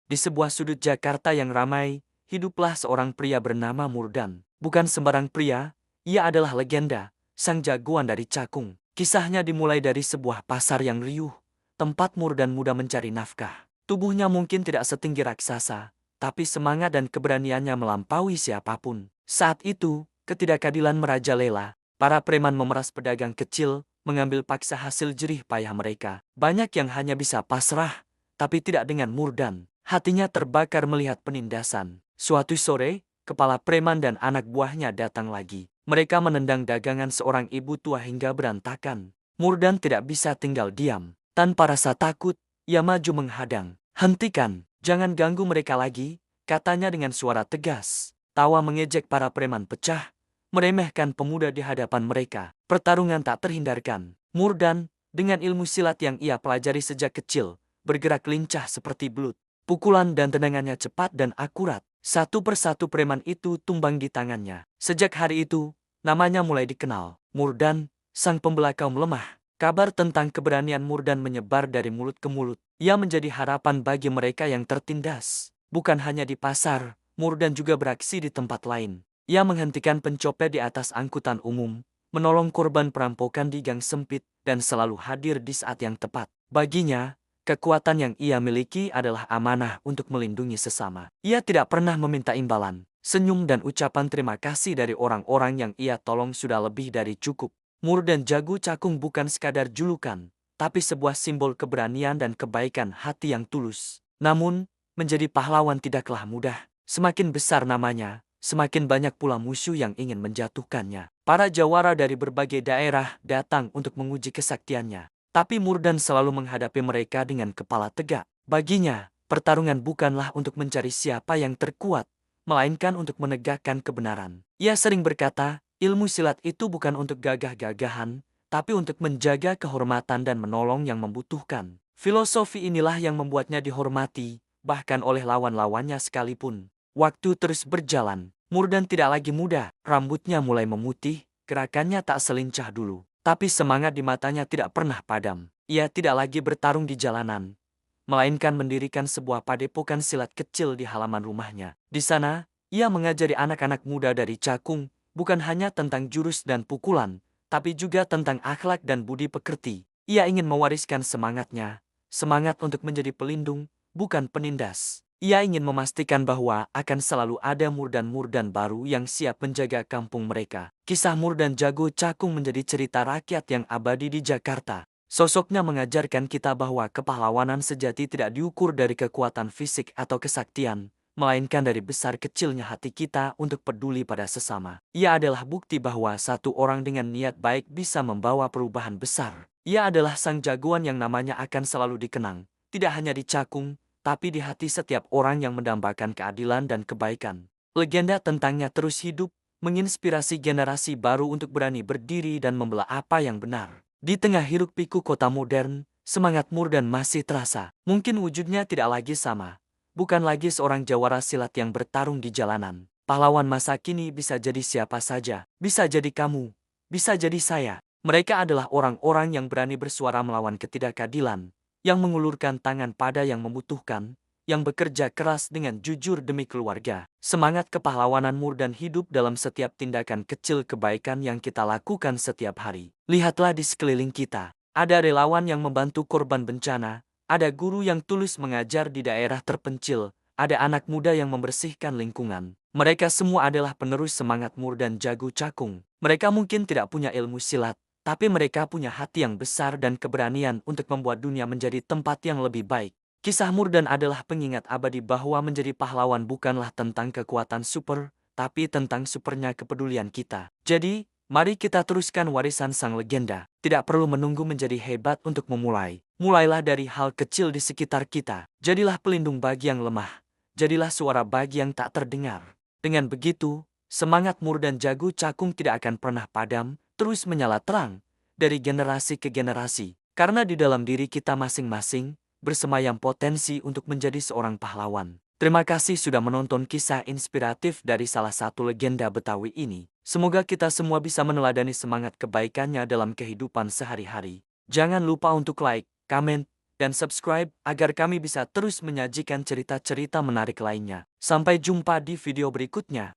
Di sebuah sudut Jakarta yang ramai, hiduplah seorang pria bernama Murdan. Bukan sembarang pria, ia adalah legenda, sang jagoan dari Cakung. Kisahnya dimulai dari sebuah pasar yang riuh, tempat Murdan muda mencari nafkah. Tubuhnya mungkin tidak setinggi raksasa, tapi semangat dan keberaniannya melampaui siapapun. Saat itu, ketidakadilan merajalela. Para preman memeras pedagang kecil, mengambil paksa hasil jerih payah mereka. Banyak yang hanya bisa pasrah, tapi tidak dengan Murdan. Hatinya terbakar melihat penindasan. Suatu sore, kepala preman dan anak buahnya datang lagi. Mereka menendang dagangan seorang ibu tua hingga berantakan. Murdan tidak bisa tinggal diam. Tanpa rasa takut, ia maju menghadang. "Hentikan, jangan ganggu mereka lagi," katanya dengan suara tegas. Tawa mengejek para preman pecah, meremehkan pemuda di hadapan mereka. Pertarungan tak terhindarkan. Murdan, dengan ilmu silat yang ia pelajari sejak kecil, bergerak lincah seperti belut. Pukulan dan tendangannya cepat dan akurat. Satu persatu preman itu tumbang di tangannya. Sejak hari itu, namanya mulai dikenal. Murdan, sang pembela kaum lemah. Kabar tentang keberanian Murdan menyebar dari mulut ke mulut. Ia menjadi harapan bagi mereka yang tertindas. Bukan hanya di pasar, Murdan juga beraksi di tempat lain. Ia menghentikan pencopet di atas angkutan umum, menolong korban perampokan di gang sempit, dan selalu hadir di saat yang tepat. Baginya, kekuatan yang ia miliki adalah amanah untuk melindungi sesama. Ia tidak pernah meminta imbalan. Senyum dan ucapan terima kasih dari orang-orang yang ia tolong sudah lebih dari cukup. Murdan Jago Cakung bukan sekadar julukan, tapi sebuah simbol keberanian dan kebaikan hati yang tulus. Namun, menjadi pahlawan tidaklah mudah. Semakin besar namanya, semakin banyak pula musuh yang ingin menjatuhkannya. Para jawara dari berbagai daerah datang untuk menguji kesaktiannya. Tapi Murdan selalu menghadapi mereka dengan kepala tegak. Baginya, pertarungan bukanlah untuk mencari siapa yang terkuat, melainkan untuk menegakkan kebenaran. Ia sering berkata, ilmu silat itu bukan untuk gagah-gagahan, tapi untuk menjaga kehormatan dan menolong yang membutuhkan. Filosofi inilah yang membuatnya dihormati, bahkan oleh lawan-lawannya sekalipun. Waktu terus berjalan. Murdan tidak lagi muda, rambutnya mulai memutih, gerakannya tak selincah dulu. Tapi semangat di matanya tidak pernah padam. Ia tidak lagi bertarung di jalanan, melainkan mendirikan sebuah padepokan silat kecil di halaman rumahnya. Di sana, ia mengajari anak-anak muda dari Cakung, bukan hanya tentang jurus dan pukulan, tapi juga tentang akhlak dan budi pekerti. Ia ingin mewariskan semangatnya, semangat untuk menjadi pelindung, bukan penindas. Ia ingin memastikan bahwa akan selalu ada Murdan-Murdan baru yang siap menjaga kampung mereka. Kisah Murdan Jago Cakung menjadi cerita rakyat yang abadi di Jakarta. Sosoknya mengajarkan kita bahwa kepahlawanan sejati tidak diukur dari kekuatan fisik atau kesaktian, melainkan dari besar kecilnya hati kita untuk peduli pada sesama. Ia adalah bukti bahwa satu orang dengan niat baik bisa membawa perubahan besar. Ia adalah sang jagoan yang namanya akan selalu dikenang, tidak hanya di Cakung, tapi di hati setiap orang yang mendambakan keadilan dan kebaikan. Legenda tentangnya terus hidup, menginspirasi generasi baru untuk berani berdiri dan membela apa yang benar. Di tengah hiruk-pikuk kota modern, semangat Murdan masih terasa. Mungkin wujudnya tidak lagi sama. Bukan lagi seorang jawara silat yang bertarung di jalanan. Pahlawan masa kini bisa jadi siapa saja. Bisa jadi kamu. Bisa jadi saya. Mereka adalah orang-orang yang berani bersuara melawan ketidakadilan, yang mengulurkan tangan pada yang membutuhkan, yang bekerja keras dengan jujur demi keluarga. Semangat kepahlawanan Murdan hidup dalam setiap tindakan kecil kebaikan yang kita lakukan setiap hari. Lihatlah di sekeliling kita. Ada relawan yang membantu korban bencana, ada guru yang tulus mengajar di daerah terpencil, ada anak muda yang membersihkan lingkungan. Mereka semua adalah penerus semangat Murdan Jago Cakung. Mereka mungkin tidak punya ilmu silat, tapi mereka punya hati yang besar dan keberanian untuk membuat dunia menjadi tempat yang lebih baik. Kisah Murdan adalah pengingat abadi bahwa menjadi pahlawan bukanlah tentang kekuatan super, tapi tentang supernya kepedulian kita. Jadi, mari kita teruskan warisan sang legenda. Tidak perlu menunggu menjadi hebat untuk memulai. Mulailah dari hal kecil di sekitar kita. Jadilah pelindung bagi yang lemah. Jadilah suara bagi yang tak terdengar. Dengan begitu, semangat Murdan Jago Cakung tidak akan pernah padam, terus menyala terang, dari generasi ke generasi. Karena di dalam diri kita masing-masing, bersemayam potensi untuk menjadi seorang pahlawan. Terima kasih sudah menonton kisah inspiratif dari salah satu legenda Betawi ini. Semoga kita semua bisa meneladani semangat kebaikannya dalam kehidupan sehari-hari. Jangan lupa untuk like, komen, dan subscribe agar kami bisa terus menyajikan cerita-cerita menarik lainnya. Sampai jumpa di video berikutnya.